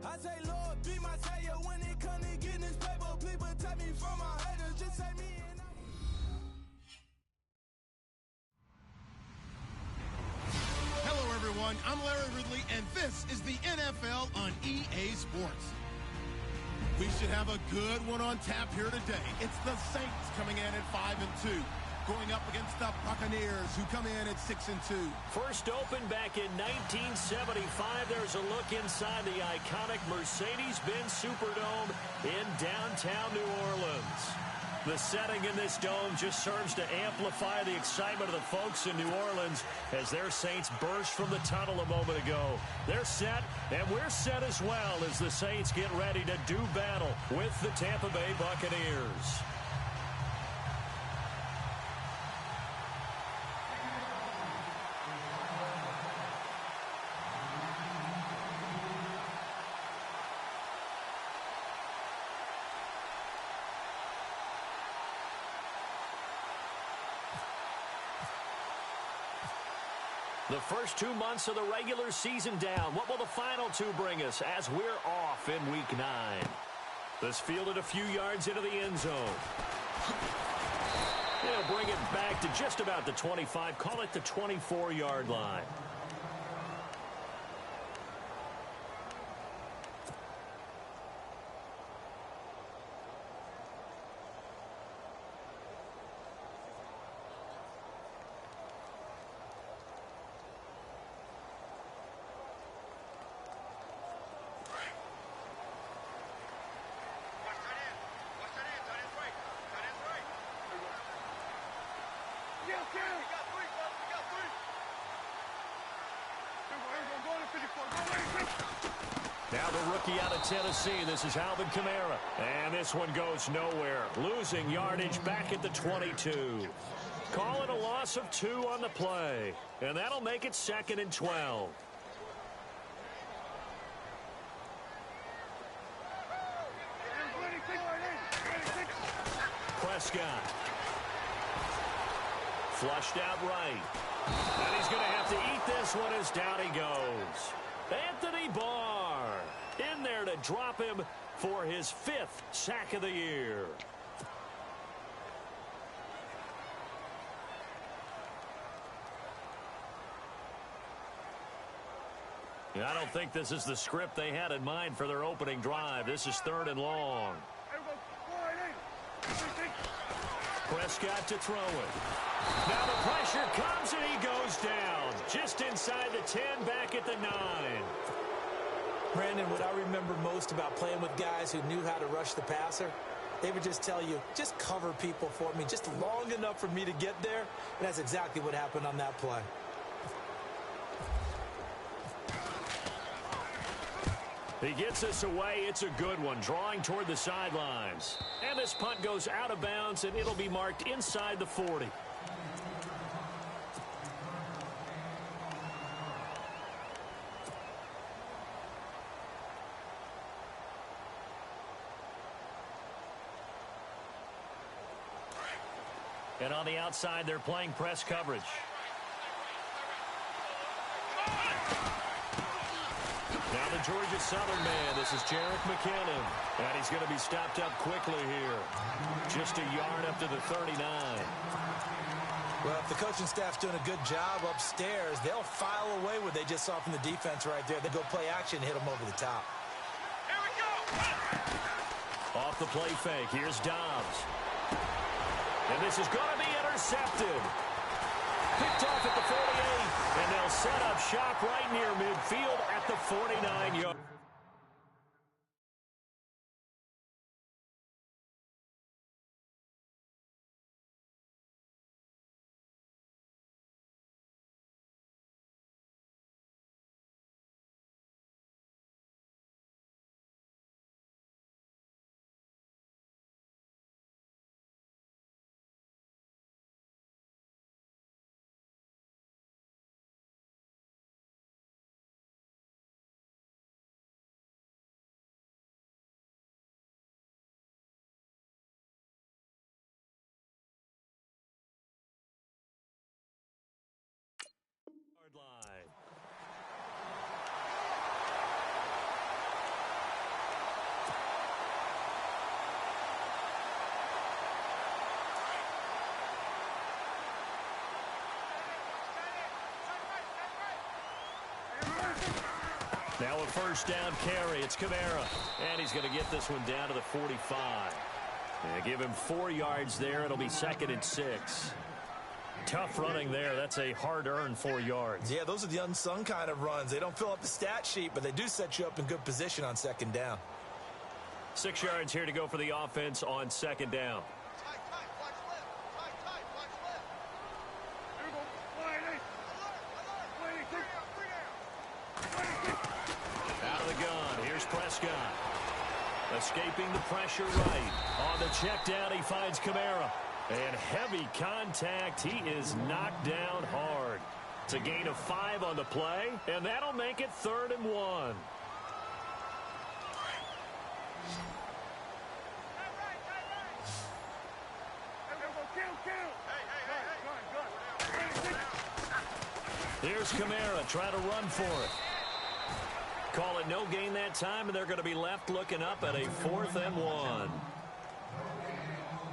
I say, Lord, be my savior when it comes to getting this paper. Please protect me from my haters. Just say me and Hello, everyone. I'm Larry Ridley, and this is the NFL on EA Sports. We should have a good one on tap here today. It's the Saints coming in at 5-2, going up against the Buccaneers, who come in at 6-2. First opened back in 1975. There's a look inside the iconic Mercedes-Benz Superdome in downtown New Orleans. The setting in this dome just serves to amplify the excitement of the folks in New Orleans as their Saints burst from the tunnel a moment ago. They're set, and we're set as well as the Saints get ready to do battle with the Tampa Bay Buccaneers. The first 2 months of the regular season down. What will the final two bring us as we're off in Week 9? This fielded a few yards into the end zone. They'll bring it back to just about the 25. Call it the 24-yard line. Now the rookie out of Tennessee, this is Alvin Kamara. And this one goes nowhere. Losing yardage back at the 22. Calling a loss of 2 on the play. And that'll make it 2nd and 12. Prescott. Flushed out right. And he's going to have to eat this one as down he goes. Anthony Barr in there to drop him for his 5th sack of the year. I don't think this is the script they had in mind for their opening drive. This is 3rd and long. Prescott to throw it. Now the pressure comes and he goes down. Just inside the 10, back at the 9. Brandon, what I remember most about playing with guys who knew how to rush the passer, they would just tell you, just cover people for me, just long enough for me to get there. And that's exactly what happened on that play. He gets us away. It's a good one, drawing toward the sidelines. And this punt goes out of bounds, and it'll be marked inside the 40. And on the outside, they're playing press coverage. Now the Georgia Southern man, this is Jerick McKinnon. And he's going to be stopped up quickly here. Just a yard up to the 39. Well, if the coaching staff's doing a good job upstairs, they'll file away what they just saw from the defense right there. They'll go play action and hit them over the top. Here we go. Off the play fake, here's Dobbs. And this is going to be intercepted. Picked off at the 48, and they'll set up shop right near midfield at the 49-yard. Now a first down carry. It's Kamara. And he's going to get this one down to the 45. And give him 4 yards there. It'll be 2nd and 6. Tough running there. That's a hard-earned 4 yards. Yeah, those are the unsung kind of runs. They don't fill up the stat sheet, but they do set you up in good position on 2nd down. 6 yards here to go for the offense on 2nd down. Out of the gun. Here's Prescott. Escaping the pressure right. On the check down, he finds Kamara. And heavy contact. He is knocked down hard. It's a gain of 5 on the play, and that'll make it 3rd and 1. Here's Kamara trying to run for it. Call it no gain that time, and they're going to be left looking up at a 4th and 1.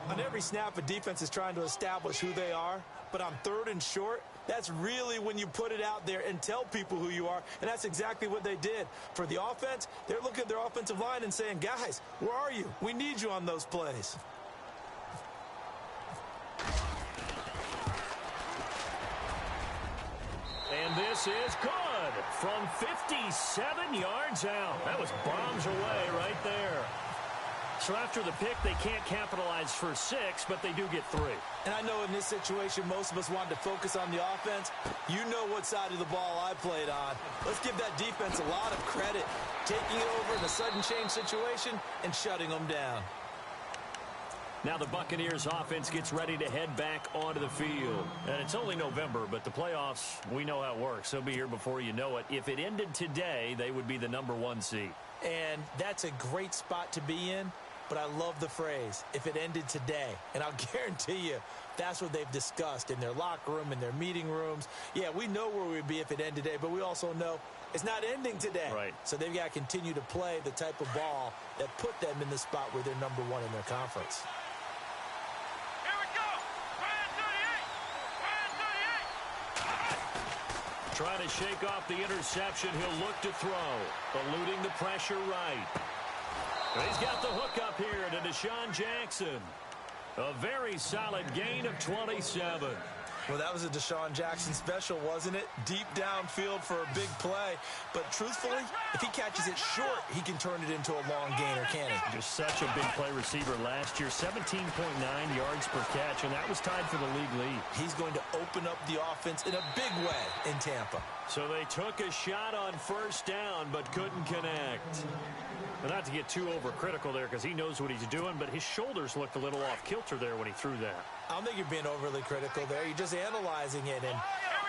On every snap, a defense is trying to establish who they are, but on 3rd and short, that's really when you put it out there and tell people who you are, and that's exactly what they did. For the offense, they're looking at their offensive line and saying, guys, where are you? We need you on those plays. And this is good from 57 yards out. That was bombs away right there. So after the pick, they can't capitalize for 6, but they do get 3. And I know in this situation, most of us wanted to focus on the offense. You know what side of the ball I played on. Let's give that defense a lot of credit, taking it over in a sudden change situation and shutting them down. Now the Buccaneers offense gets ready to head back onto the field. And it's only November, but the playoffs, we know how it works. They'll be here before you know it. If it ended today, they would be the #1 seed. And that's a great spot to be in. But I love the phrase, if it ended today. And I'll guarantee you, that's what they've discussed in their locker room, in their meeting rooms. Yeah, we know where we'd be if it ended today, but we also know it's not ending today. Right. So they've got to continue to play the type of ball that put them in the spot where they're #1 in their conference. Here we go! Ryan 38! Ryan 38! Trying to shake off the interception. He'll look to throw. Eluding the pressure right. He's got the hook up here to Deshaun Jackson. A very solid gain of 27. Well, that was a Deshaun Jackson special, wasn't it? Deep downfield for a big play. But truthfully, if he catches it short, he can turn it into a long gainer, can't he? Just such a big play receiver last year. 17.9 yards per catch, and that was tied for the league lead. He's going to open up the offense in a big way in Tampa. So they took a shot on 1st down, but couldn't connect. Well, not to get too overcritical there because he knows what he's doing, but his shoulders looked a little off kilter there when he threw that. I don't think you're being overly critical there. You're just analyzing it, and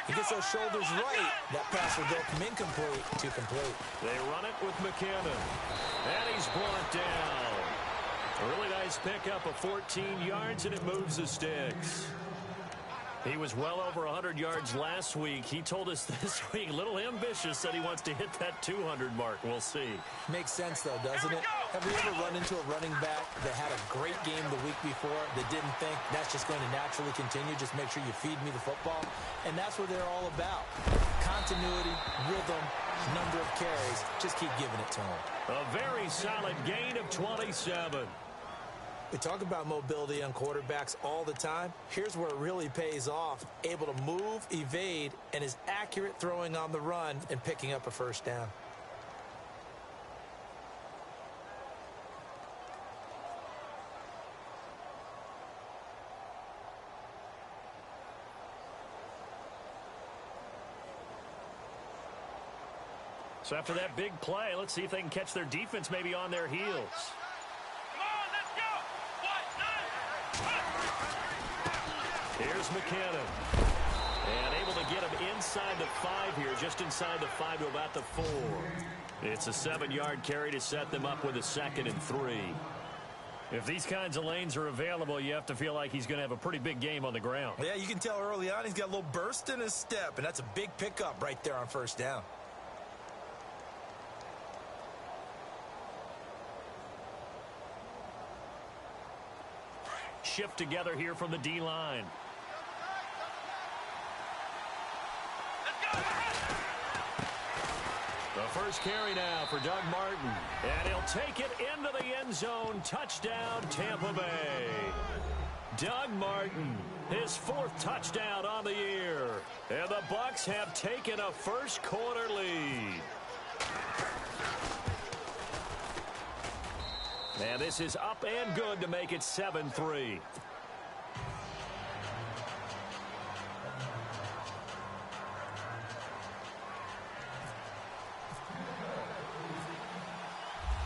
he gets those shoulders right. That pass will go from incomplete to complete. They run it with McKinnon, and he's brought down. A really nice pickup of 14 yards, and it moves the sticks. He was well over 100 yards last week. He told us this week, a little ambitious, said he wants to hit that 200 mark. We'll see. Makes sense, though, doesn't it? Have you ever run into a running back that had a great game the week before that didn't think that's just going to naturally continue? Just make sure you feed me the football. And that's what they're all about. Continuity, rhythm, number of carries. Just keep giving it to them. A very solid gain of 27. We talk about mobility on quarterbacks all the time. Here's where it really pays off. Able to move, evade, and is accurate throwing on the run and picking up a 1st down. So after that big play, let's see if they can catch their defense maybe on their heels. Here's McKinnon. And able to get him inside the 5 here, just inside the 5 to about the 4. It's a 7-yard carry to set them up with a 2nd and 3. If these kinds of lanes are available, you have to feel like he's going to have a pretty big game on the ground. Yeah, you can tell early on he's got a little burst in his step, and that's a big pickup right there on 1st down. Shift together here from the D-line. The first carry now for Doug Martin. And he'll take it into the end zone. Touchdown, Tampa Bay. Doug Martin, his 4th touchdown on the year. And the Bucs have taken a first quarter lead. And this is up and good to make it 7-3.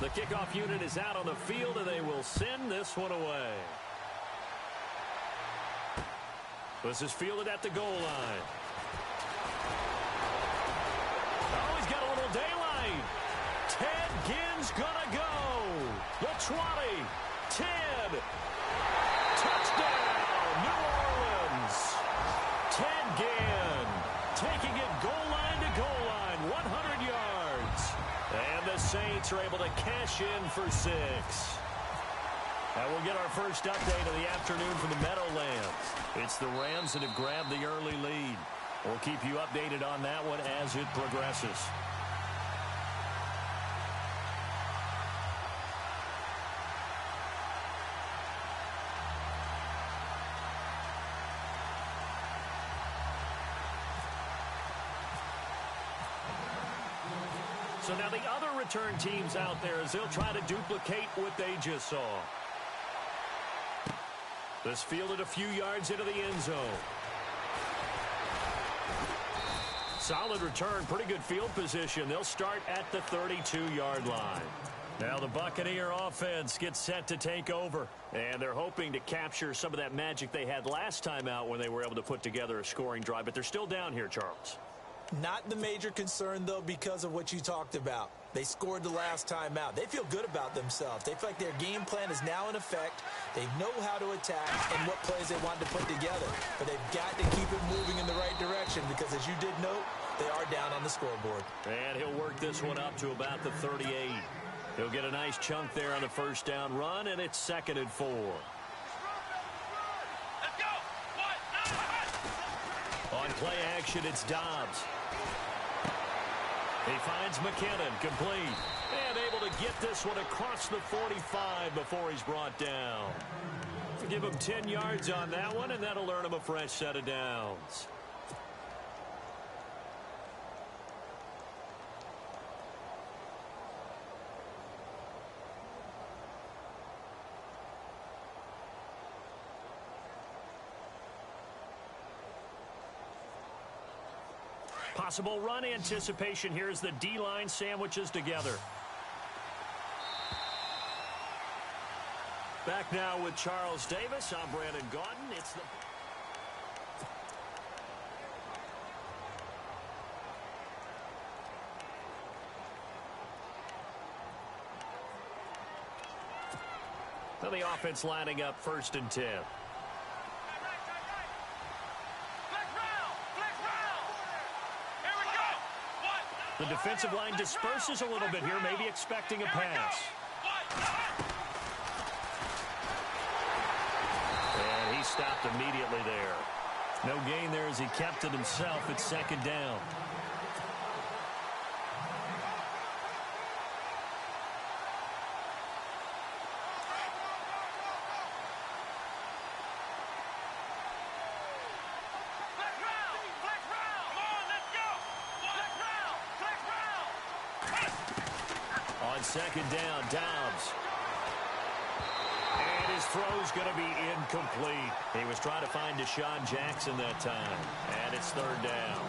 The kickoff unit is out on the field, and they will send this one away. This is fielded at the goal line. Oh, he's got a little daylight. Ted Ginn's gonna go. The 20, 10. Touchdown, New Orleans. Ted Ginn taking it goal line to goal line, 100 yards. And the Saints are able to cash in for 6. And we'll get our first update of the afternoon from the Meadowlands. It's the Rams that have grabbed the early lead. We'll keep you updated on that one as it progresses. So now the other return teams out there as they'll try to duplicate what they just saw. This fielded a few yards into the end zone. Solid return, pretty good field position. They'll start at the 32-yard line. Now the Buccaneer offense gets set to take over. And they're hoping to capture some of that magic they had last time out when they were able to put together a scoring drive. But they're still down here, Charles. Not the major concern, though, because of what you talked about. They scored the last time out. They feel good about themselves. They feel like their game plan is now in effect. They know how to attack and what plays they want to put together. But they've got to keep it moving in the right direction because, as you did note, they are down on the scoreboard. And he'll work this one up to about the 38. He'll get a nice chunk there on the first down run, and it's 2nd and 4. Let's go. On play action, it's Dobbs. He finds McKinnon, complete. And able to get this one across the 45 before he's brought down. Give him 10 yards on that one, and that'll earn him a fresh set of downs. Possible run anticipation. Here's the D-line sandwiches together. Back now with Charles Davis. I'm Brandon Gaudin. It's the... So the offense lining up 1st and 10. The defensive line disperses a little bit here, maybe expecting a pass. And he stopped immediately there. No gain there as he kept it himself. It's 2nd down. On 2nd down, Dobbs. And his throw's going to be incomplete. He was trying to find Deshaun Jackson that time. And it's 3rd down.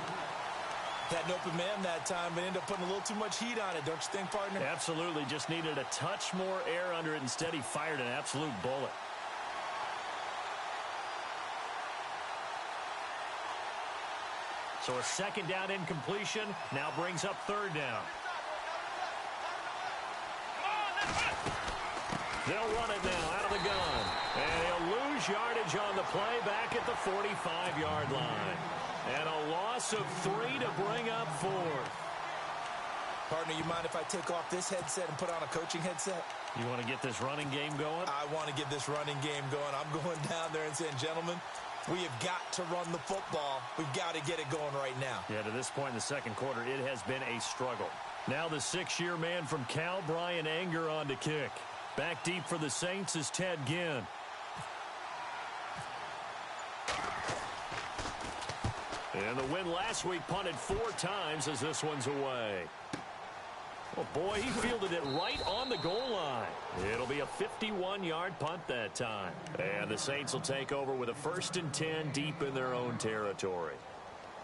Had an open man that time, but ended up putting a little too much heat on it, don't you think, partner? Absolutely. Just needed a touch more air under it. Instead, he fired an absolute bullet. So a 2nd down incompletion now brings up 3rd down. They'll run it now out of the gun. And he'll lose yardage on the play back at the 45-yard line. And a loss of 3 to bring up 4th. Partner, you mind if I take off this headset and put on a coaching headset? You want to get this running game going? I want to get this running game going. I'm going down there and saying, gentlemen, we have got to run the football. We've got to get it going right now. Yeah, to this point in the 2nd quarter, it has been a struggle. Now the 6-year man from Cal, Brian Anger, on to kick. Back deep for the Saints is Ted Ginn. And the win last week punted 4 times as this one's away. Oh, boy, he fielded it right on the goal line. It'll be a 51-yard punt that time. And the Saints will take over with a 1st and 10 deep in their own territory.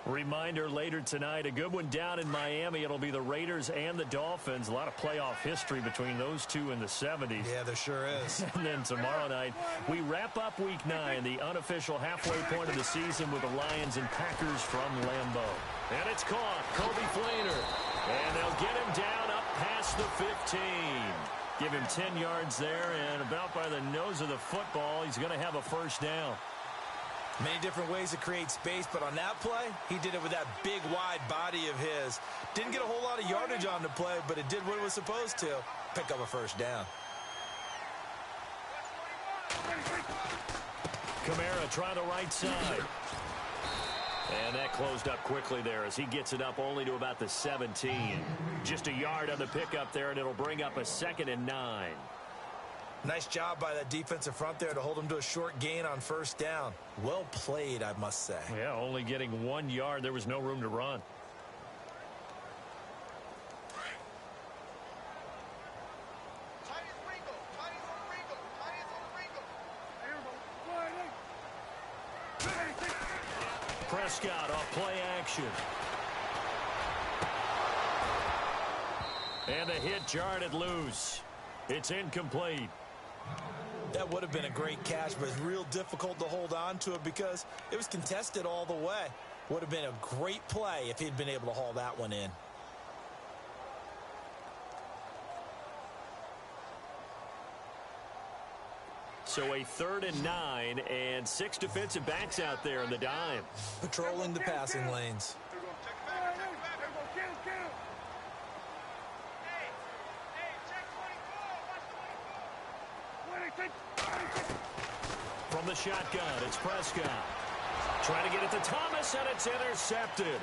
Reminder later tonight, a good one down in Miami. It'll be the Raiders and the Dolphins. A lot of playoff history between those two in the 70s. Yeah, there sure is. And then tomorrow night, we wrap up Week 9, the unofficial halfway point of the season with the Lions and Packers from Lambeau. And it's caught, Kobe Flainer. And they'll get him down up past the 15. Give him 10 yards there, and about by the nose of the football, he's going to have a 1st down. Many different ways to create space, but on that play, he did it with that big, wide body of his. Didn't get a whole lot of yardage on the play, but it did what it was supposed to. Pick up a 1st down. Kamara trying the right side. And that closed up quickly there as he gets it up only to about the 17. Just a yard on the pickup there, and it'll bring up a 2nd and 9. Nice job by that defensive front there to hold him to a short gain on 1st down. Well played, I must say. Yeah, only getting 1 yard. There was no room to run. Prescott off play action. And the hit jarred it loose. It's incomplete. That would have been a great catch, but it's real difficult to hold on to it because it was contested all the way. Would have been a great play if he'd been able to haul that one in. So a 3rd and 9 and 6 defensive backs out there in the dime. Patrolling the passing lanes. From the shotgun, it's Prescott. Trying to get it to Thomas, and it's intercepted.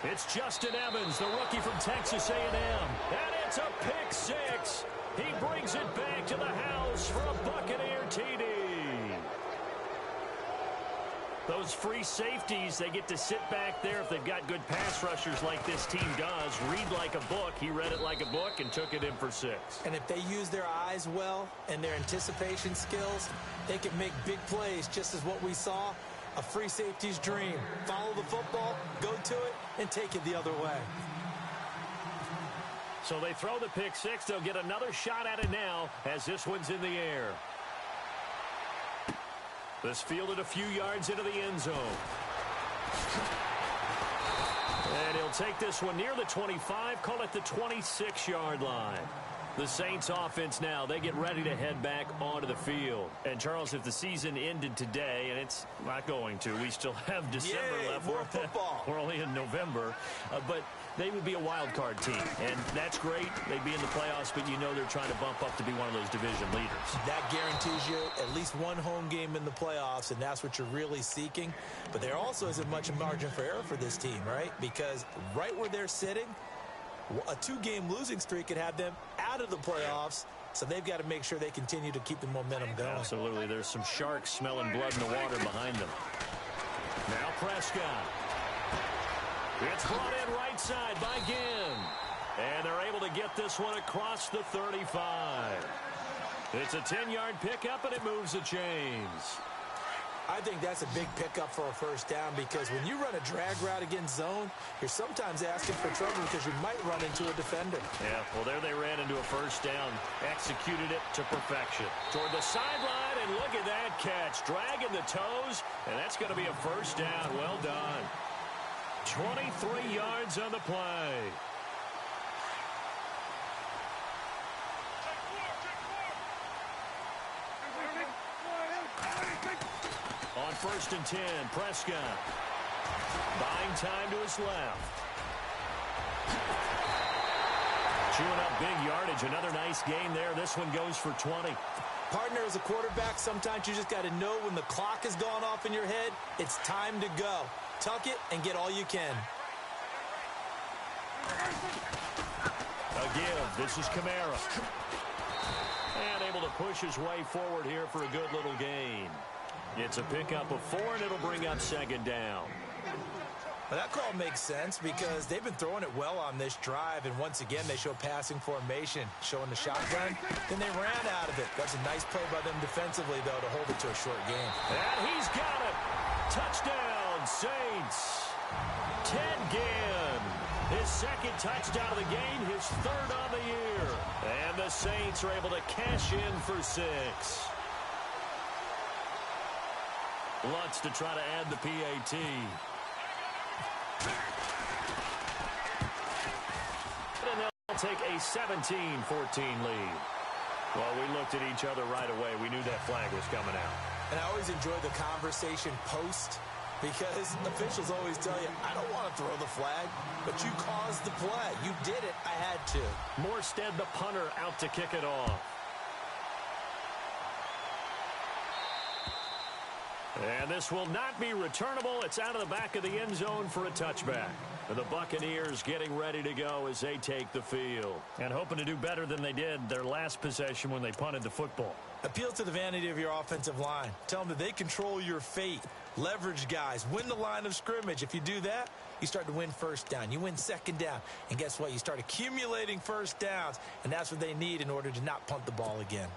It's Justin Evans, the rookie from Texas A&M. And it's a pick 6. He brings it back to the house for a Buccaneer TD. Those free safeties, they get to sit back there if they've got good pass rushers like this team does. Read like a book. He read it like a book and took it in for 6. And if they use their eyes well and their anticipation skills, they can make big plays, just as what we saw. A free safety's dream. Follow the football, go to it, and take it the other way. So they throw the pick 6. They'll get another shot at it now as this one's in the air. This fielded a few yards into the end zone. And he'll take this one near the 25, call it the 26-yard line. The Saints offense now, they get ready to head back onto the field. And, Charles, if the season ended today, and it's not going to, we still have December left. More football. We're only in November. But they would be a wild card team. And that's great. They'd be in the playoffs, but you know they're trying to bump up to be one of those division leaders. That guarantees you at least one home game in the playoffs, and that's what you're really seeking. But there also isn't much margin for error for this team, right? Because right where they're sitting, a 2-game losing streak could have them out of the playoffs, so they've got to make sure they continue to keep the momentum going. Absolutely. There's some sharks smelling blood in the water behind them. Now Prescott. It's brought in right side by Ginn. And they're able to get this one across the 35. It's a 10-yard pickup, and it moves the chains. I think that's a big pickup for a 1st down because when you run a drag route against zone, you're sometimes asking for trouble because you might run into a defender. Yeah, well, there they ran into a 1st down. Executed it to perfection. Toward the sideline, and look at that catch. Dragging the toes, and that's going to be a 1st down. Well done. 23 yards on the play. On 1st and 10, Prescott. Buying time to his left. Chewing up big yardage. Another nice gain there. This one goes for 20. Partner, as a quarterback, sometimes you just got to know when the clock has gone off in your head, it's time to go. Tuck it and get all you can. A give. This is Kamara. And able to push his way forward here for a good little gain. It's a pickup of 4, and it'll bring up second down. Well, that call makes sense because they've been throwing it well on this drive, and once again, they show passing formation, showing the shotgun. Then they ran out of it. That's a nice play by them defensively, though, to hold it to a short game. And he's got it. Touchdown, Saints. Ted Ginn. His second touchdown of the game, his third on the year. And the Saints are able to cash in for 6. Lutz to try to add the PAT. And they'll take a 17-14 lead. Well, we looked at each other right away. We knew that flag was coming out. And I always enjoy the conversation post because officials always tell you, I don't want to throw the flag, but you caused the play. You did it. I had to. Morstead, the punter, out to kick it off. And this will not be returnable. It's out of the back of the end zone for a touchback. And the Buccaneers getting ready to go as they take the field. And hoping to do better than they did their last possession when they punted the football. Appeal to the vanity of your offensive line. Tell them that they control your fate. Leverage guys. Win the line of scrimmage. If you do that, you start to win first down. You win second down. And guess what? You start accumulating first downs. And that's what they need in order to not punt the ball again.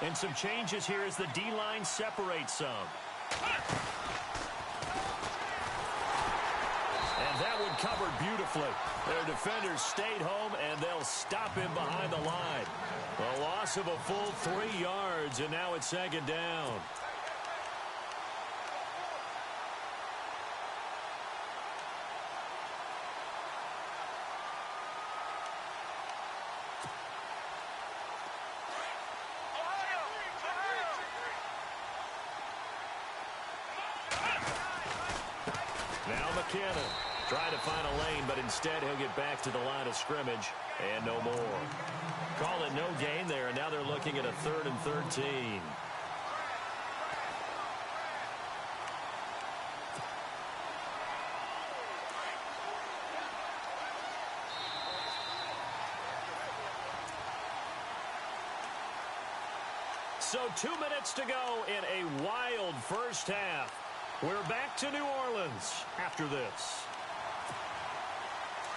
And some changes here as the D-line separates some. And that one covered beautifully. Their defenders stayed home, and they'll stop him behind the line. A loss of a full 3 yards, and now it's second down. Trying to find a lane, but instead he'll get back to the line of scrimmage, and no more. Call it no gain there, and now they're looking at a 3rd and 13. So 2 minutes to go in a wild first half. We're back to New Orleans after this.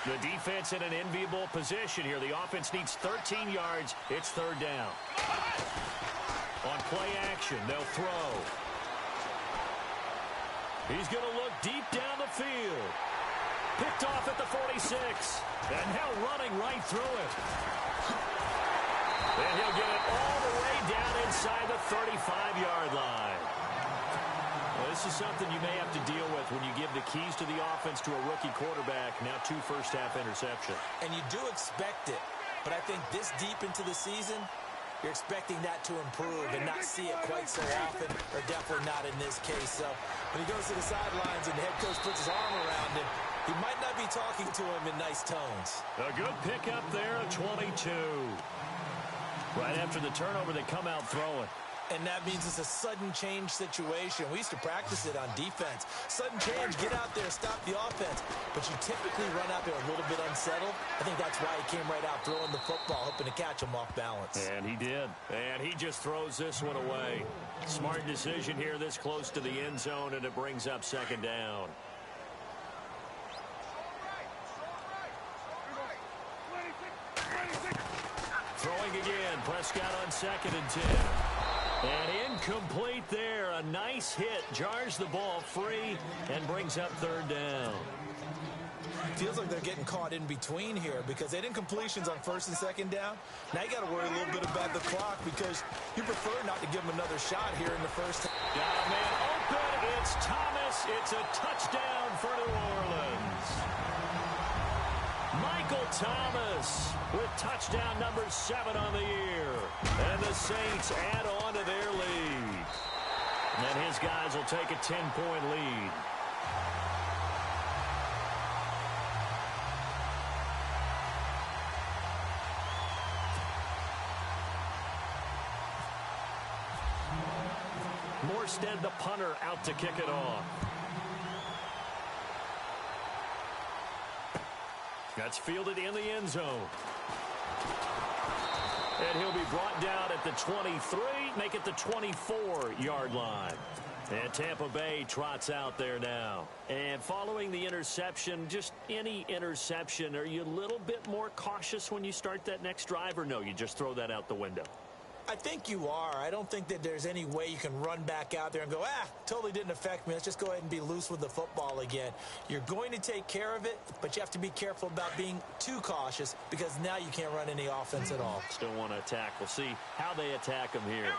The defense in an enviable position here. The offense needs 13 yards. It's 3rd down. On play action, they'll throw. He's going to look deep down the field. Picked off at the 46. And now running right through it. And he'll get it all the way down inside the 35-yard line. Well, this is something you may have to deal with when you give the keys to the offense to a rookie quarterback. Now 2 first-half interceptions. And you do expect it. But I think this deep into the season, you're expecting that to improve and not see it quite so often, or definitely not in this case. So when he goes to the sidelines and the head coach puts his arm around him, he might not be talking to him in nice tones. A good pickup there, a 22. Right after the turnover, they come out throwing. And that means it's a sudden change situation. We used to practice it on defense. Sudden change, get out there, stop the offense. But you typically run out there a little bit unsettled. I think that's why he came right out throwing the football, hoping to catch him off balance. And he did. And he just throws this one away. Smart decision here this close to the end zone, and it brings up second down. Throwing again. Prescott on 2nd and 10. And incomplete there. A nice hit. Jars the ball free and brings up 3rd down. Feels like they're getting caught in between here because they didn't completions on 1st and 2nd down. Now you got to worry a little bit about the clock because you prefer not to give them another shot here in the first. Got a man open. It's Thomas. It's a touchdown for New Orleans. Michael Thomas with touchdown number 7 on the year. And the Saints add on to their lead. And his guys will take a 10-point lead. Morstead, the punter, out to kick it off. That's fielded in the end zone. And he'll be brought down at the 23, make it the 24-yard line. And Tampa Bay trots out there now. And following the interception, just any interception, are you a little bit more cautious when you start that next drive, or no, you just throw that out the window? I think you are. I don't think that there's any way you can run back out there and go, totally didn't affect me. Let's just go ahead and be loose with the football again. You're going to take care of it, but you have to be careful about being too cautious because now you can't run any offense at all. Still want to attack. We'll see how they attack him here.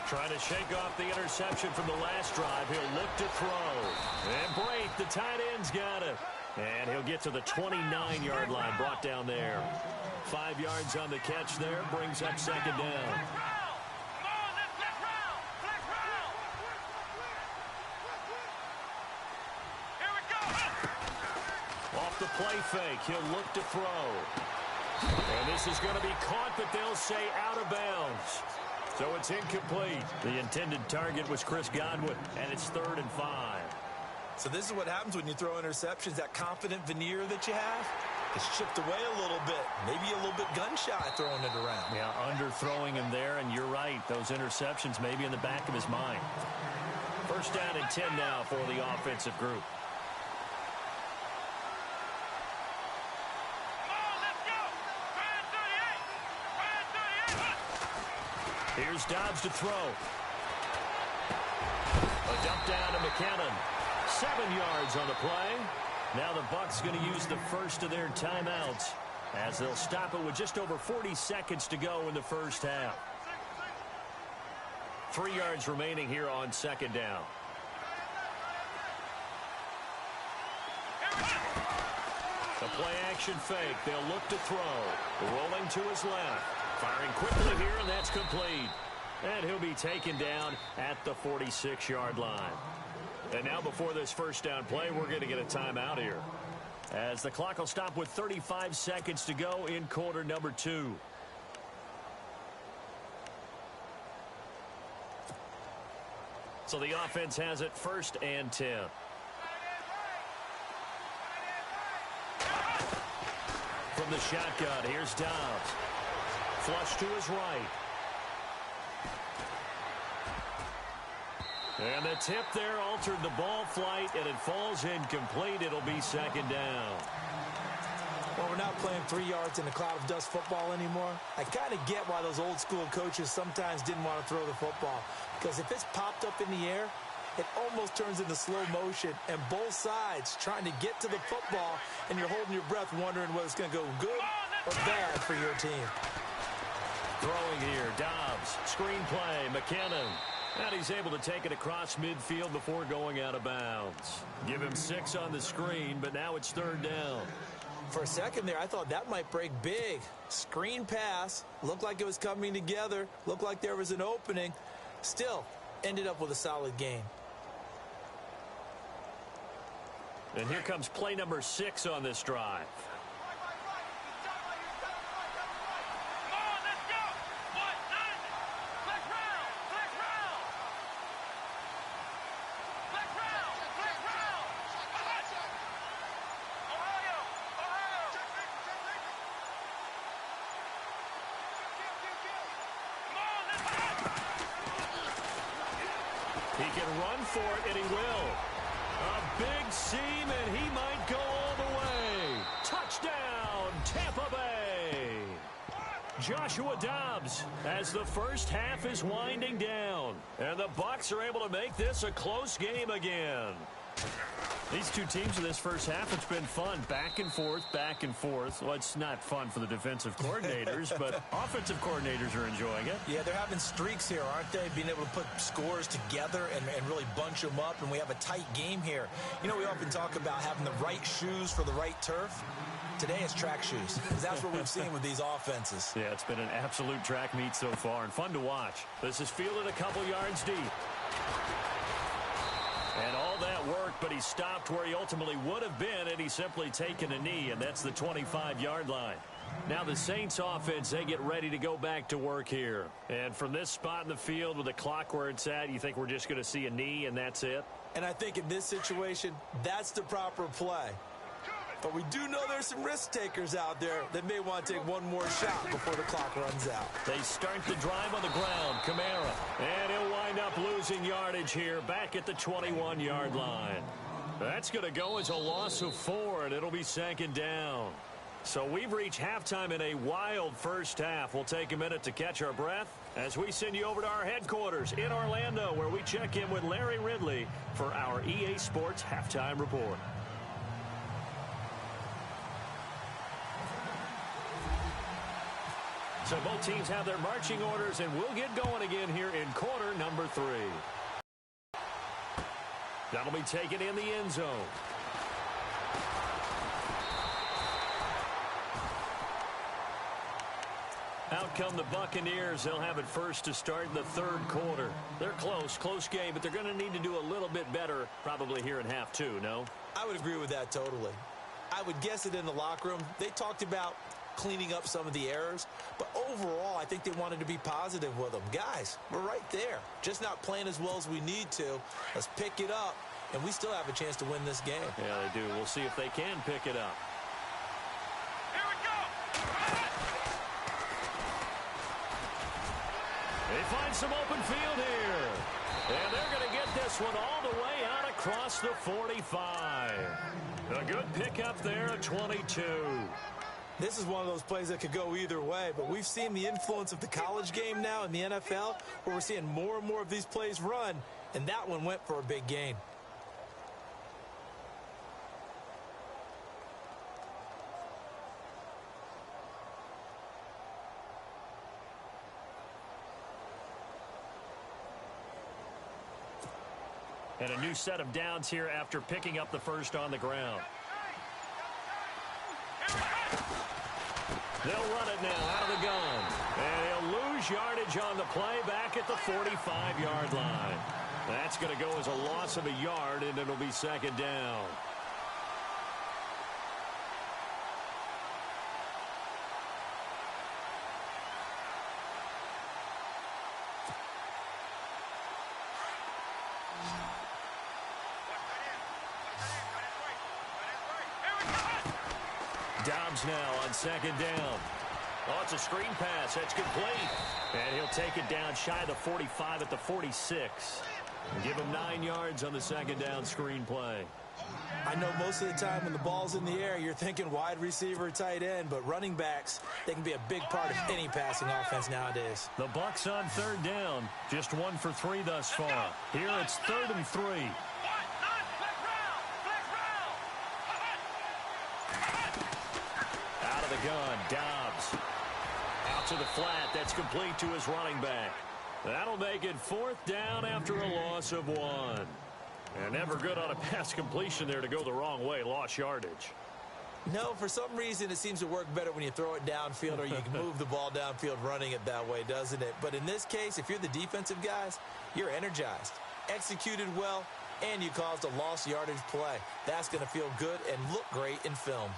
Trying to shake off the interception from the last drive. He'll look to throw. And break. The tight end's got it. And he'll get to the 29-yard line, brought down there. 5 yards on the catch there, brings up second down. Off the play fake, he'll look to throw. And this is going to be caught, but they'll say out of bounds. So it's incomplete. The intended target was Chris Godwin, and it's 3rd and 5. So this is what happens when you throw interceptions. That confident veneer that you have is chipped away a little bit. Maybe a little bit gun-shy throwing it around. Yeah, underthrowing him there, and you're right. Those interceptions may be in the back of his mind. 1st down and 10 now for the offensive group. Here's Dobbs to throw. A dump down to McKinnon. 7 yards on the play. Now the Bucs going to use the first of their timeouts as they'll stop it with just over 40 seconds to go in the first half. 3 yards remaining here on 2nd down. The play action fake. They'll look to throw. Rolling to his left. Firing quickly here, and that's complete. And he'll be taken down at the 46-yard line. And now before this first down play, we're going to get a timeout here, as the clock will stop with 35 seconds to go in quarter number 2. So the offense has it 1st and 10. From the shotgun, here's Dobbs. Flush to his right. And the tip there altered the ball flight, and it falls incomplete. It'll be 2nd down. Well, we're not playing 3 yards in a cloud of dust football anymore. I kind of get why those old school coaches sometimes didn't want to throw the football, because if it's popped up in the air, it almost turns into slow motion, and both sides trying to get to the football, and you're holding your breath wondering whether it's going to go good or bad for your team. Throwing here, Dobbs, screen play, McKinnon. And he's able to take it across midfield before going out of bounds. Give him 6 on the screen, but now it's 3rd down. For a second there, I thought that might break big. Screen pass, looked like it was coming together, looked like there was an opening. Still, ended up with a solid gain. And here comes play number 6 on this drive. He can run for it, and he will. A big seam, and he might go all the way. Touchdown, Tampa Bay. Joshua Dobbs as the first half is winding down. And the Bucs are able to make this a close game again. These two teams in this first half, it's been fun. Back and forth, back and forth. Well, it's not fun for the defensive coordinators, but offensive coordinators are enjoying it. Yeah, they're having streaks here, aren't they? Being able to put scores together and really bunch them up, and we have a tight game here. You know, we often talk about having the right shoes for the right turf. Today it's track shoes, because that's what we've seen with these offenses. Yeah, it's been an absolute track meet so far, and fun to watch. This is fielded a couple yards deep. And all that worked, but he stopped where he ultimately would have been, and he's simply taken a knee, and that's the 25-yard line. Now the Saints offense, they get ready to go back to work here. And from this spot in the field with the clock where it's at, you think we're just going to see a knee and that's it? And I think in this situation, that's the proper play. But we do know there's some risk takers out there that may want to take one more shot before the clock runs out. They start the drive on the ground. Kamara. And he'll wind up losing yardage here back at the 21-yard line. That's going to go as a loss of 4, and it'll be second down. So we've reached halftime in a wild first half. We'll take a minute to catch our breath as we send you over to our headquarters in Orlando, where we check in with Larry Ridley for our EA Sports Halftime Report. So both teams have their marching orders, and we'll get going again here in quarter number 3. That'll be taken in the end zone. Out come the Buccaneers. They'll have it first to start in the third quarter. They're close game, but they're going to need to do a little bit better probably here in half 2, no? I would agree with that totally. I would guess it in the locker room. They talked about cleaning up some of the errors, but overall I think they wanted to be positive with them. Guys, we're right there, just not playing as well as we need to. Let's pick it up, and we still have a chance to win this game. Yeah, they do. We'll see if they can pick it up. Here we go. They find some open field here, and they're going to get this one all the way out across the 45. A good pickup there at 22. This is one of those plays that could go either way, but we've seen the influence of the college game now in the NFL, where we're seeing more and more of these plays run, and that one went for a big gain. And a new set of downs here after picking up the first on the ground. They'll run it now out of the gun. And he'll lose yardage on the play back at the 45-yard line. That's going to go as a loss of a yard, and it'll be second down. Dobbs now on second down. Oh, it's a screen pass. That's complete. And he'll take it down shy of the 45 at the 46. Give him 9 yards on the second down screen play. I know most of the time when the ball's in the air, you're thinking wide receiver, tight end, but running backs, they can be a big part of any passing offense nowadays. The Bucs on third down. Just 1 for 3 thus far. Here it's 3rd and 3. Out of the gun, Dobbs. Out to the flat. That's complete to his running back. That'll make it 4th down after a loss of 1. And never good on a pass completion there to go the wrong way. Lost yardage. No, for some reason it seems to work better when you throw it downfield or you can move the ball downfield running it that way, doesn't it? But in this case, if you're the defensive guys, you're energized, executed well, and you caused a lost yardage play. That's going to feel good and look great in film.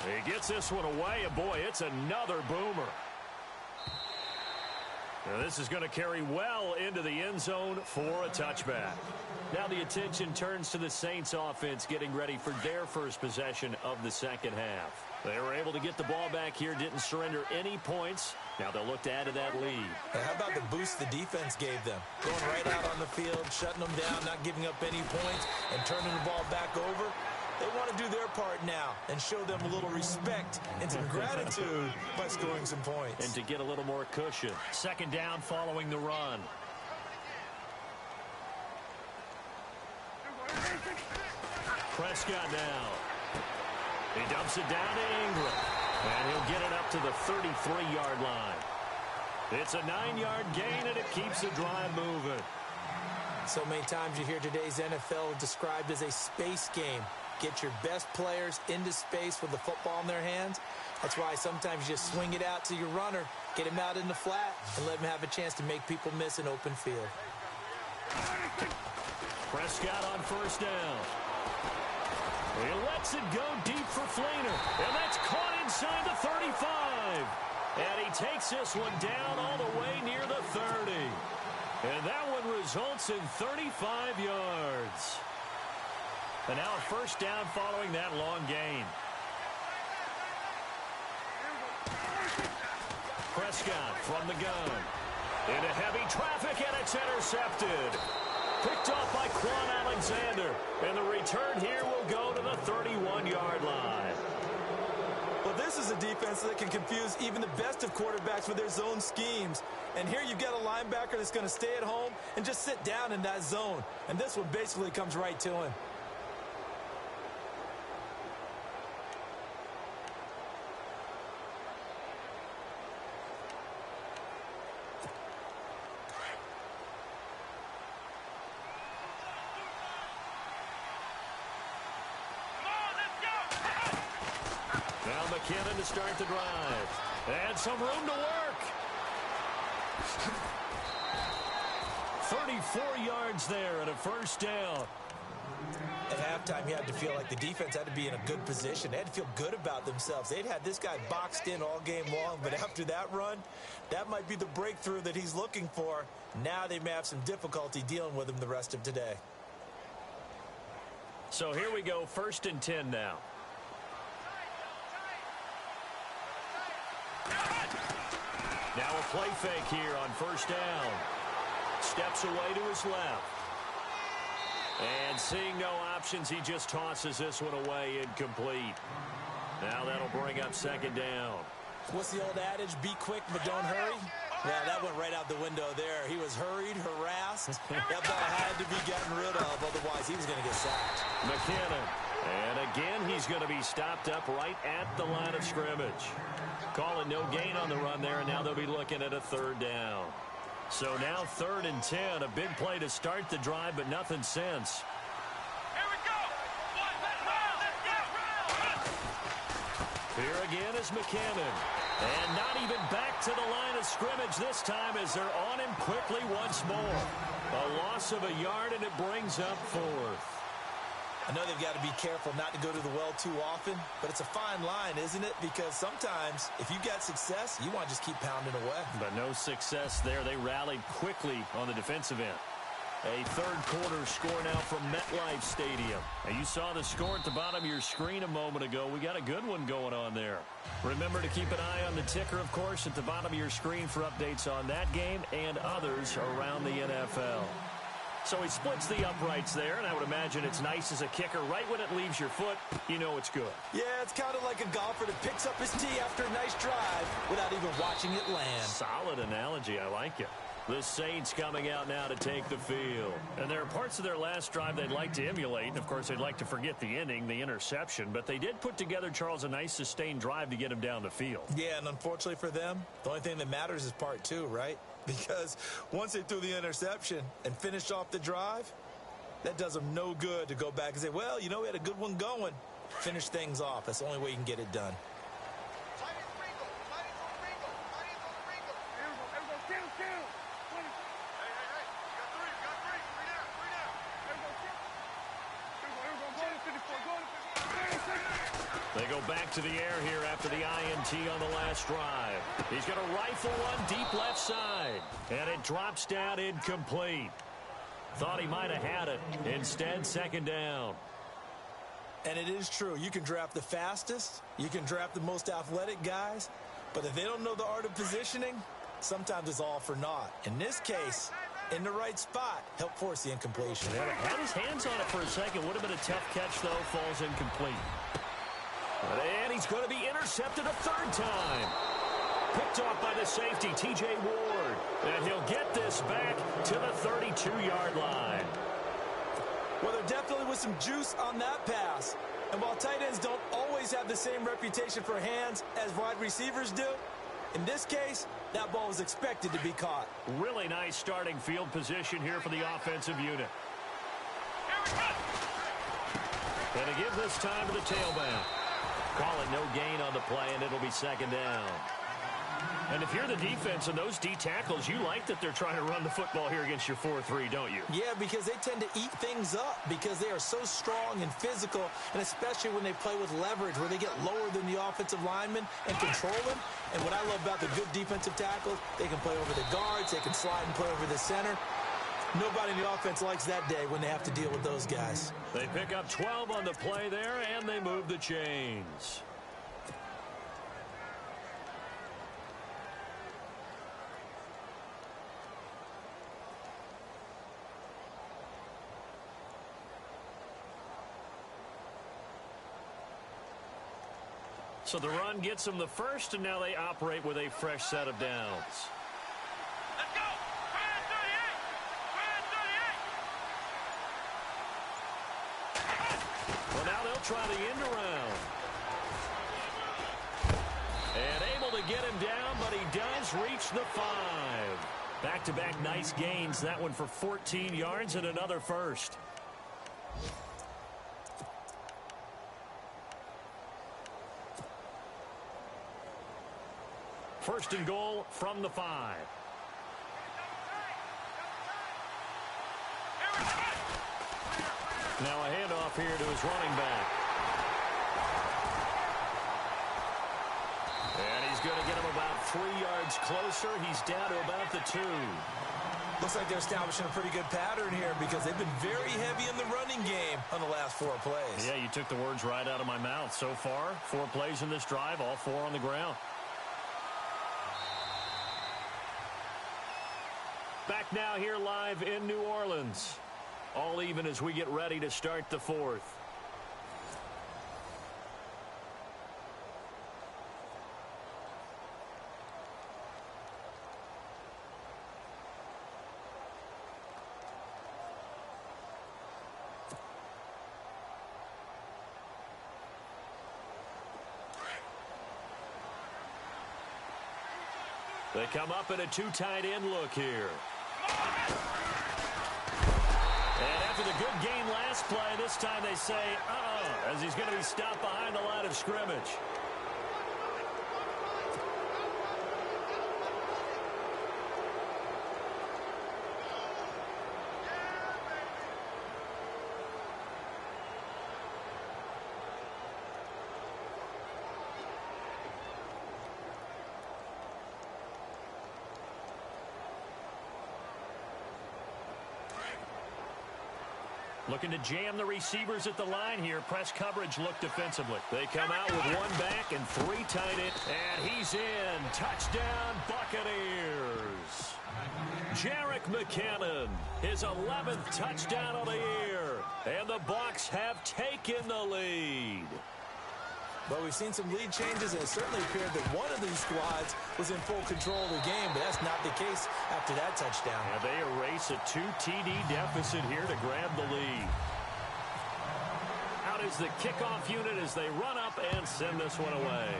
He gets this one away, and boy, it's another boomer. Now this is going to carry well into the end zone for a touchback. Now the attention turns to the Saints offense getting ready for their first possession of the second half. They were able to get the ball back here, didn't surrender any points. Now they'll look to add to that lead. Now how about the boost the defense gave them? Going right out on the field, shutting them down, not giving up any points, and turning the ball back over. They want to do their part now and show them a little respect and some gratitude by scoring some points. And to get a little more cushion. Second down following the run. Prescott now. He dumps it down to Ingram. And he'll get it up to the 33-yard line. It's a 9-yard gain, and it keeps the drive moving. So many times you hear today's NFL described as a space game. Get your best players into space with the football in their hands. That's why sometimes you just swing it out to your runner, get him out in the flat, and let him have a chance to make people miss an open field. Prescott on first down. He lets it go deep for Fleener, and that's caught inside the 35. And he takes this one down all the way near the 30. And that one results in 35 yards. And now a first down following that long gain. Prescott from the gun. Into heavy traffic, and it's intercepted. Picked off by Quan Alexander. And the return here will go to the 31-yard line. Well, this is a defense that can confuse even the best of quarterbacks with their zone schemes. And here you've got a linebacker that's going to stay at home and just sit down in that zone. And this one basically comes right to him. McKinnon to start the drive. And some room to work. 34 yards there and a first down. At halftime, you had to feel like the defense had to be in a good position. They had to feel good about themselves. They'd had this guy boxed in all game long, but after that run, that might be the breakthrough that he's looking for. Now they may have some difficulty dealing with him the rest of today. So here we go, 1st and 10 now. Now a play fake here on first down. Steps away to his left. And seeing no options, he just tosses this one away, incomplete. Now that'll bring up 2nd down. What's the old adage? Be quick, but don't hurry. Yeah, that went right out the window there. He was hurried, harassed. That ball had to be gotten rid of, otherwise he was going to get sacked. McKinnon. And again, he's going to be stopped up right at the line of scrimmage. Call it no gain on the run there, and now they'll be looking at a 3rd down. So now 3rd and 10, a big play to start the drive, but nothing since. Here we go. Let's go. Here again is McKinnon. And not even back to the line of scrimmage this time as they're on him quickly once more. A loss of a yard, and it brings up 4th. I know they've got to be careful not to go to the well too often, but it's a fine line, isn't it? Because sometimes, if you got success, you want to just keep pounding away. But no success there. They rallied quickly on the defensive end. A 3rd quarter score now from MetLife Stadium. Now, you saw the score at the bottom of your screen a moment ago. We got a good one going on there. Remember to keep an eye on the ticker, of course, at the bottom of your screen for updates on that game and others around the NFL. So he splits the uprights there, and I would imagine it's nice as a kicker. Right when it leaves your foot, you know it's good. Yeah, it's kind of like a golfer that picks up his tee after a nice drive without even watching it land. Solid analogy. I like it. The Saints coming out now to take the field. And there are parts of their last drive they'd like to emulate. Of course, they'd like to forget the ending, the interception. But they did put together, Charles, a nice sustained drive to get him down the field. Yeah, and unfortunately for them, the only thing that matters is part 2, right? Because once they threw the interception and finished off the drive, that does them no good to go back and say, well, you know, we had a good one going. Finish things off. That's the only way you can get it done. They go back to the air here after the INT on the last drive. He's going to rifle one deep left side. And it drops down incomplete. Thought he might have had it. Instead, 2nd down. And it is true. You can draft the fastest. You can draft the most athletic guys. But if they don't know the art of positioning, sometimes it's all for naught. In this case, in the right spot, help force the incompletion. Yeah, had his hands on it for a second. Would have been a tough catch, though. Falls incomplete. And he's going to be intercepted a 3rd time. Picked off by the safety, T.J. Ward. And he'll get this back to the 32-yard line. Well, there definitely was some juice on that pass. And while tight ends don't always have the same reputation for hands as wide receivers do, in this case, that ball was expected to be caught. Really nice starting field position here for the offensive unit. And to give this time to the tailback. Call it no gain on the play, and it'll be 2nd down. And if you're the defense and those D tackles, you like that they're trying to run the football here against your 4-3, don't you? Yeah, because they tend to eat things up because they are so strong and physical, and especially when they play with leverage where they get lower than the offensive lineman and control them. And what I love about the good defensive tackles, they can play over the guards, they can slide and play over the center. Nobody in the offense likes that day when they have to deal with those guys. They pick up 12 on the play there, and they move the chains. So the run gets them the first, and now they operate with a fresh set of downs. Let's go! Fire 38! Well, now they'll try the end around. And able to get him down, but he does reach the 5. Back-to-back nice gains. That one for 14 yards and another first. First and goal from the 5. Now a handoff here to his running back. And he's going to get him about 3 yards closer. He's down to about the 2. Looks like they're establishing a pretty good pattern here because they've been very heavy in the running game on the last 4 plays. Yeah, you took the words right out of my mouth. So far, 4 plays in this drive, all 4 on the ground. Back now here live in New Orleans. All even as we get ready to start the 4th. They come up in a 2 tight end look here. And after the good game last play, this time they say, as he's going to be stopped behind the line of scrimmage. Looking to jam the receivers at the line here. Press coverage look defensively. They come out with 1 back and 3 tight end. And he's in. Touchdown, Buccaneers. Jerick McKinnon, his 11th touchdown of the year. And the Bucs have taken the lead. But we've seen some lead changes, and it certainly appeared that one of these squads was in full control of the game, but that's not the case after that touchdown. Yeah, they erase a 2 TD deficit here to grab the lead. Out is the kickoff unit as they run up and send this one away.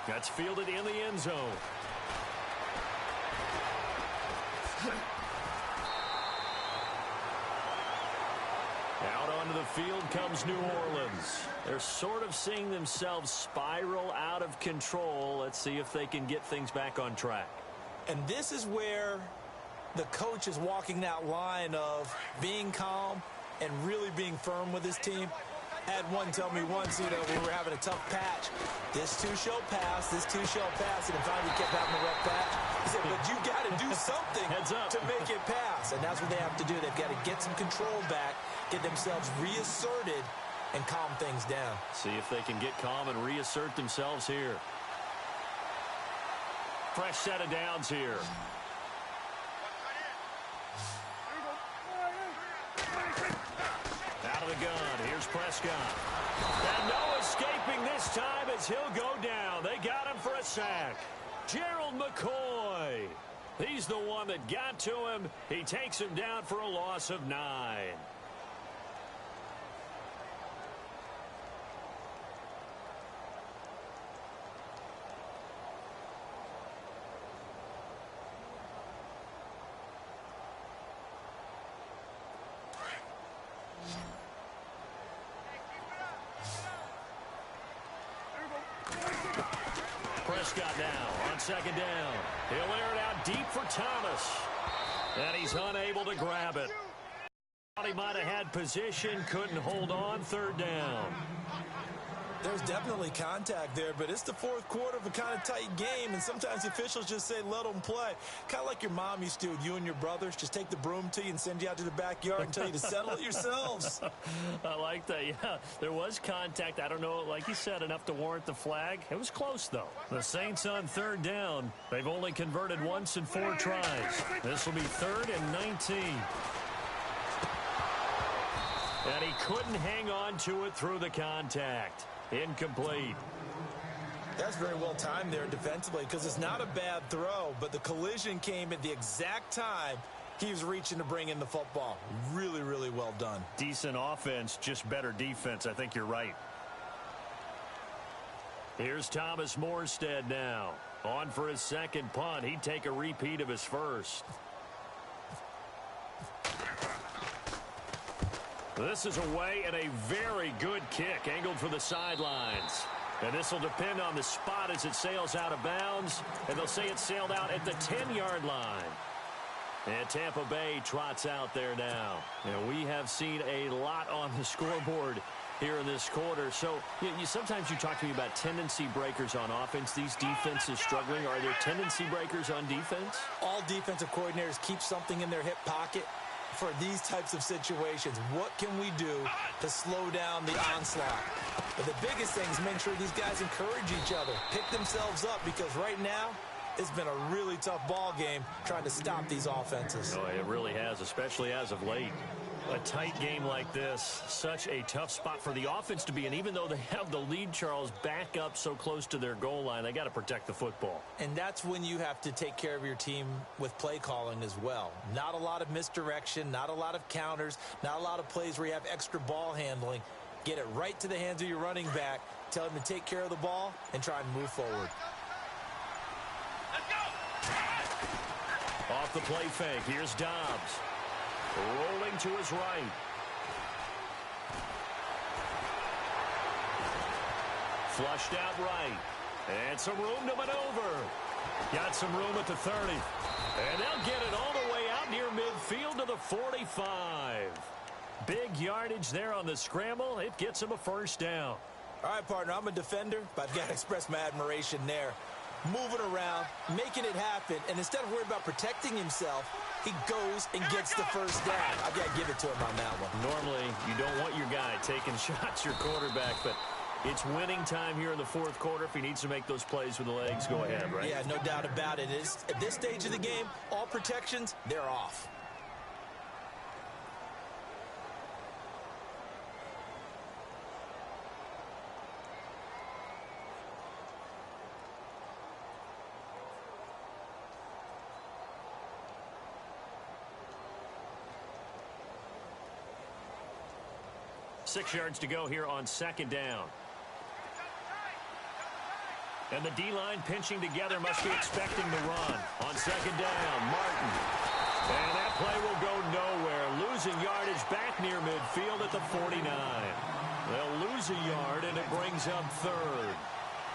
That's fielded in the end zone. Out onto the field comes New Orleans. They're sort of seeing themselves spiral out of control. Let's see if they can get things back on track. And this is where the coach is walking that line of being calm and really being firm with his team. I had one tell me once, when we were having a tough patch, this too shall pass, this too shall pass, and finally he kept having a rough patch. He said, but you got to do something to make it pass, and that's what they have to do. They've got to get some control back, get themselves reasserted, and calm things down. See if they can get calm and reassert themselves here. Fresh set of downs here. Out of the gun, here's Prescott. And no escaping this time as he'll go down. They got him for a sack. Gerald McCoy. He's the one that got to him. He takes him down for a loss of 9. Prescott now on second down. He'll air it out deep for Thomas. And he's unable to grab it. Thought he might have had position, couldn't hold on, third down. There's definitely contact there, but it's the fourth quarter of a kind of tight game, and sometimes the officials just say, let them play. Kind of like your mom used to do with you and your brothers. Just take the broom to you and send you out to the backyard and tell you to settle it yourselves. I like that, yeah. There was contact. I don't know, like you said, enough to warrant the flag. It was close, though. The Saints on third down. They've only converted once in 4 tries. This will be 3rd and 19. And he couldn't hang on to it through the contact. Incomplete. That's very well timed there defensively because it's not a bad throw, but the collision came at the exact time he was reaching to bring in the football. Really, really well done. Decent offense, just better defense. I think you're right. Here's Thomas Morstead now. On for his second punt. He'd take a repeat of his first. This is away and a very good kick angled for the sidelines. And this will depend on the spot as it sails out of bounds. And they'll say it sailed out at the 10-yard line. And Tampa Bay trots out there now. And we have seen a lot on the scoreboard here in this quarter. So sometimes you talk to me about tendency breakers on offense. These defenses struggling. Are there tendency breakers on defense? All defensive coordinators keep something in their hip pocket for these types of situations. What can we do to slow down the onslaught? But the biggest thing is make sure these guys encourage each other, pick themselves up, because right now it's been a really tough ball game trying to stop these offenses. Oh, it really has, especially as of late. A tight game like this, such a tough spot for the offense to be in. Even though they have the lead, Charles, back up so close to their goal line, they got to protect the football. And that's when you have to take care of your team with play calling as well. Not a lot of misdirection, not a lot of counters, not a lot of plays where you have extra ball handling. Get it right to the hands of your running back, tell him to take care of the ball, and try and move forward. Let's go! Off the play fake, here's Dobbs. Rolling to his right. Flushed out right. And some room to maneuver. Got some room at the 30. And they'll get it all the way out near midfield to the 45. Big yardage there on the scramble. It gets him a first down. All right, partner, I'm a defender, but I've got to express my admiration there. Moving around, making it happen, and instead of worrying about protecting himself, he goes and gets the first down. I've got to give it to him on that one. Normally, you don't want your guy taking shots, your quarterback, but it's winning time here in the fourth quarter. If he needs to make those plays with the legs, go ahead, right? Yeah, no doubt about it. At this stage of the game, all protections, they're off. Six yards to go here on second down. And the D-line pinching together, must be expecting the run. On second down, Martin. And that play will go nowhere. Losing yardage back near midfield at the 49. They'll lose a yard, and it brings up third.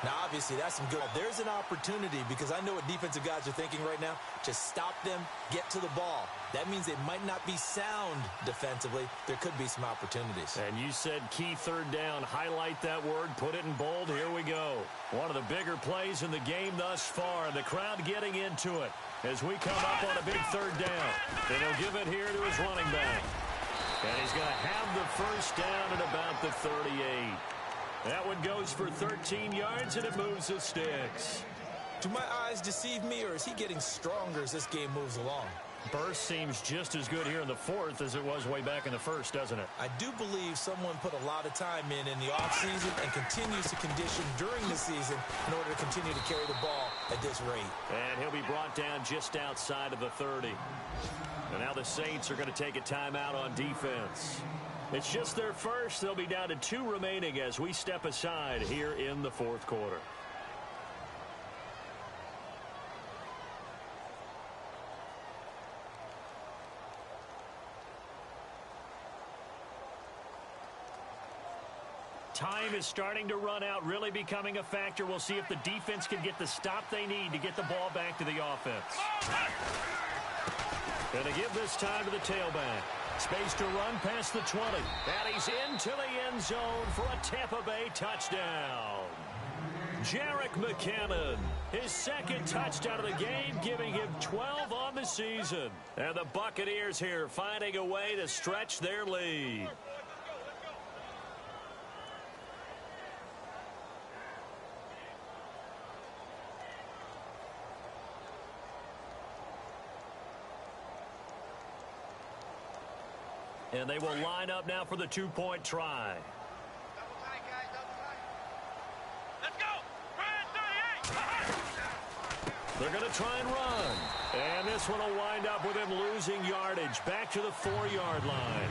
Now, obviously, that's some good. There's an opportunity because I know what defensive guys are thinking right now. Just stop them, get to the ball. That means they might not be sound defensively. There could be some opportunities. And you said key third down. Highlight that word. Put it in bold. Here we go. One of the bigger plays in the game thus far. The crowd getting into it as we come up on a big third down. And he'll give it here to his running back. And he's going to have the first down at about the 38. That one goes for 13 yards, and it moves the sticks. Do my eyes deceive me, or is he getting stronger as this game moves along? Burst seems just as good here in the fourth as it was way back in the first, doesn't it? I do believe someone put a lot of time in the offseason and continues to condition during the season in order to continue to carry the ball at this rate. And he'll be brought down just outside of the 30. And now the Saints are going to take a timeout on defense. It's just their first. They'll be down to 2 remaining as we step aside here in the fourth quarter. Time is starting to run out, really becoming a factor. We'll see if the defense can get the stop they need to get the ball back to the offense. Going to give this time to the tailback. Space to run past the 20. And he's into the end zone for a Tampa Bay touchdown. Jerick McKinnon, his second touchdown of the game, giving him 12 on the season. And the Buccaneers here finding a way to stretch their lead. And they will line up now for the two-point try. Double tight, guys, double tight. Let's go! Ryan 38! They're going to try and run. And this one will wind up with him losing yardage back to the 4-yard line.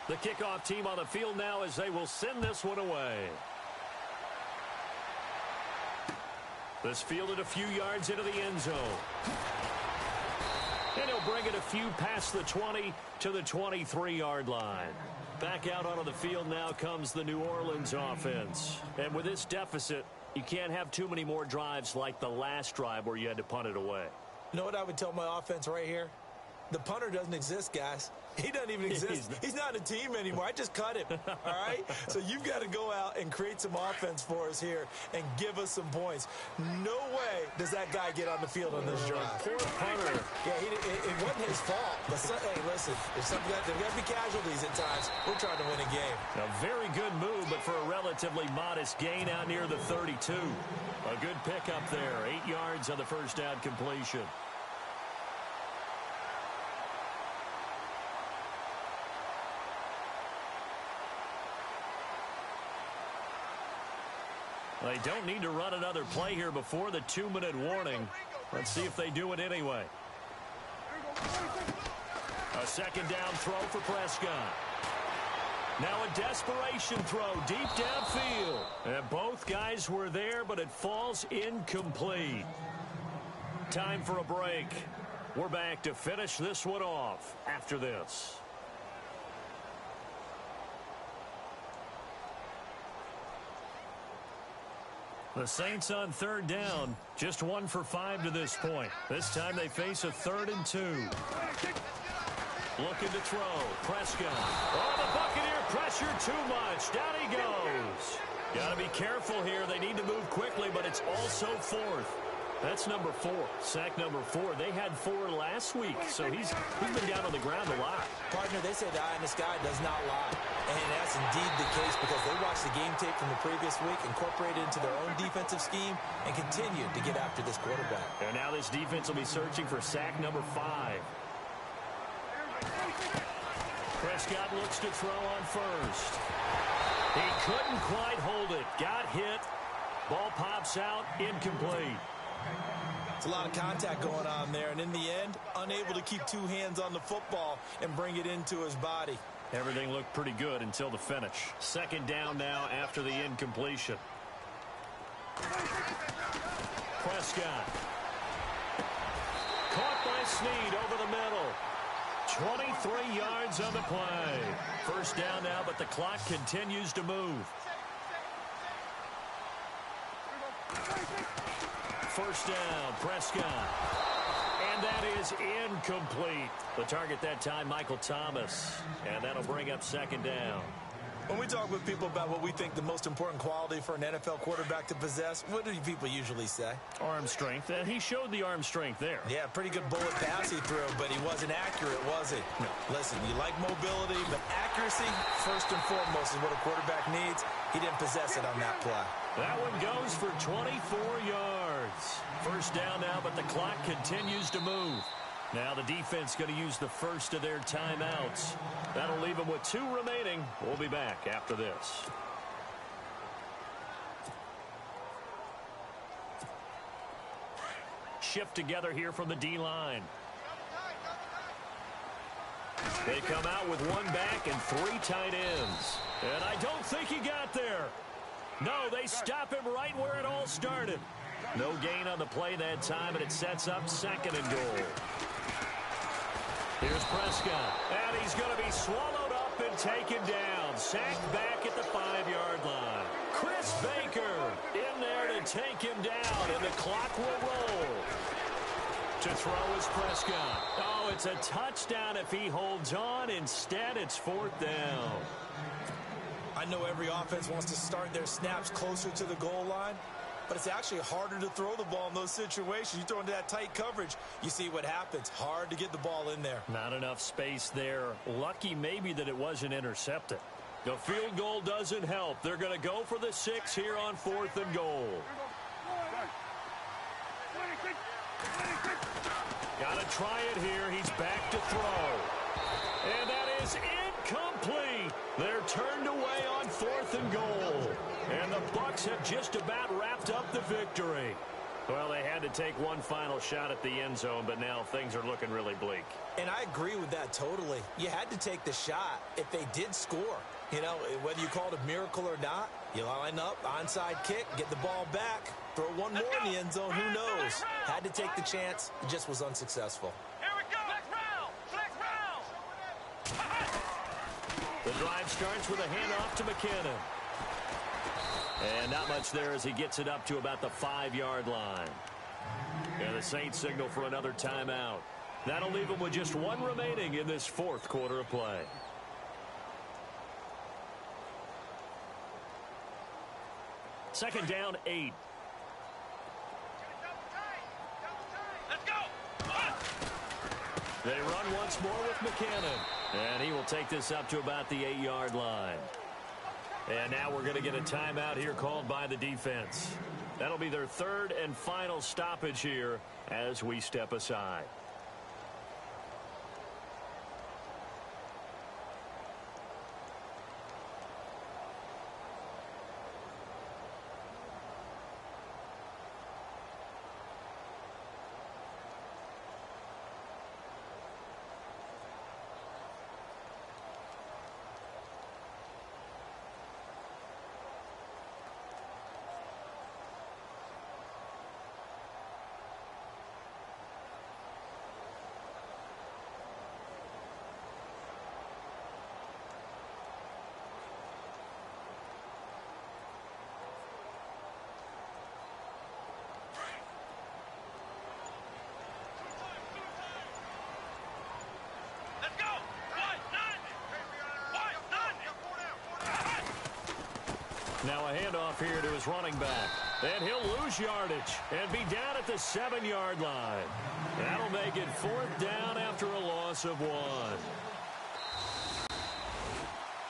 The kickoff team on the field now as they will send this one away. This fielded a few yards into the end zone. And he'll bring it a few past the 20 to the 23-yard line. Back out onto the field now comes the New Orleans offense. And with this deficit, you can't have too many more drives like the last drive where you had to punt it away. You know what I would tell my offense right here? The punter doesn't exist, guys. He doesn't even exist. He's not a team anymore. I just cut him, all right? So you've got to go out and create some offense for us here and give us some points. No way does that guy get on the field on this drive. Poor punter. Yeah, it wasn't his fault. But hey, listen, there's got to be casualties at times. We're trying to win a game. A very good move, but for a relatively modest gain out near the 32. A good pickup there. 8 yards on the first down completion. They don't need to run another play here before the 2-minute warning. Let's see if they do it anyway. A second down throw for Prescott. Now a desperation throw deep downfield. And both guys were there, but it falls incomplete. Time for a break. We're back to finish this one off after this. The Saints on third down, just 1 for 5 to this point. This time they face a 3rd and 2. Looking to throw. Prescott. Oh, the Buccaneer pressure too much. Down he goes. Got to be careful here. They need to move quickly, but it's also 4th. That's number 4. Sack number 4. They had 4 last week, so he's been down on the ground a lot. Partner, they say the eye in the sky does not lie. And that's indeed the case because they watched the game tape from the previous week, incorporated into their own defensive scheme, and continued to get after this quarterback. And now this defense will be searching for sack number 5. Prescott looks to throw on first. He couldn't quite hold it. Got hit. Ball pops out. Incomplete. It's a lot of contact going on there, and in the end, unable to keep 2 hands on the football and bring it into his body. Everything looked pretty good until the finish. Second down now after the incompletion. Prescott. Caught by Snead over the middle. 23 yards on the play. First down now, but the clock continues to move. First down, Prescott. And that is incomplete. The target that time, Michael Thomas. And that'll bring up second down. When we talk with people about what we think the most important quality for an NFL quarterback to possess, what do people usually say? Arm strength. And he showed the arm strength there. Yeah, pretty good bullet pass he threw, but he wasn't accurate, was he? No. Listen, you like mobility, but accuracy, first and foremost, is what a quarterback needs. He didn't possess it on that play. That one goes for 24 yards. yards. First down now, but the clock continues to move. Now the defense going to use the first of their timeouts. That'll leave them with 2 remaining. We'll be back after this. Shift together here from the D-line. They come out with 1 back and 3 tight ends. And I don't think he got there. No, they stop him right where it all started. No gain on the play that time, and it sets up 2nd and goal. Here's Prescott, and he's going to be swallowed up and taken down. Sacked back at the 5-yard line. Chris Baker in there to take him down, and the clock will roll. To throw is Prescott. Oh, it's a touchdown if he holds on. Instead, it's 4th down. I know every offense wants to start their snaps closer to the goal line, but it's actually harder to throw the ball in those situations. You throw into that tight coverage, you see what happens. Hard to get the ball in there. Not enough space there. Lucky maybe that it wasn't intercepted. The field goal doesn't help. They're going to go for the 6 here on 4th and goal. Got to try it here. He's back to throw. And that is incomplete. They're turned away on 4th and goal. And the Bucs have just about wrapped up the victory. Well, they had to take one final shot at the end zone, but now things are looking really bleak. And I agree with that totally. You had to take the shot if they did score. You know, whether you call it a miracle or not, you line up, onside kick, get the ball back, throw one more in the end zone, who knows? Had to take the chance, it just was unsuccessful. Here we go. Flex round. The drive starts with a handoff to McKinnon. And not much there as he gets it up to about the 5-yard line. And the Saints signal for another timeout. That'll leave them with just 1 remaining in this 4th quarter of play. Second down, 8. Let's go. They run once more with McKinnon. And he will take this up to about the 8-yard line. And now we're going to get a timeout here called by the defense. That'll be their 3rd and final stoppage here as we step aside. Now a handoff here to his running back. And he'll lose yardage and be down at the 7-yard line. That'll make it 4th down after a loss of 1.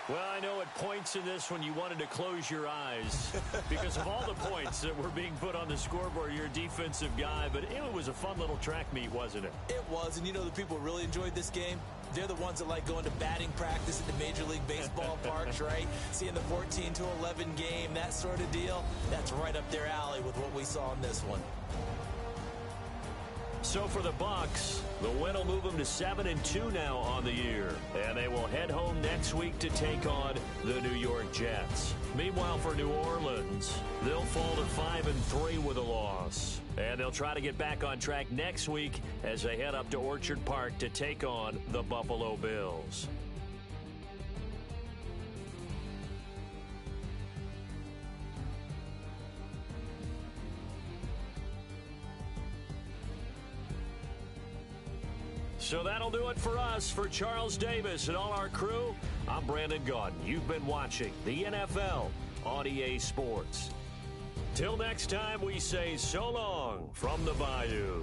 Well, I know at points in this one you wanted to close your eyes because of all the points that were being put on the scoreboard. You're a defensive guy, but it was a fun little track meet, wasn't it? It was, and you know the people really enjoyed this game? They're the ones that like going to batting practice at the Major League Baseball parks, right? Seeing the 14-11 game, that sort of deal. That's right up their alley with what we saw in this one. So for the Bucs, the win will move them to 7-2 now on the year. And they will head home next week to take on the New York Jets. Meanwhile, for New Orleans, they'll fall to 5-3 with a loss. And they'll try to get back on track next week as they head up to Orchard Park to take on the Buffalo Bills. So that'll do it for us. For Charles Davis and all our crew, I'm Brandon Gaudin. You've been watching the NFL on EA Sports. Till next time, we say so long from the Bayou.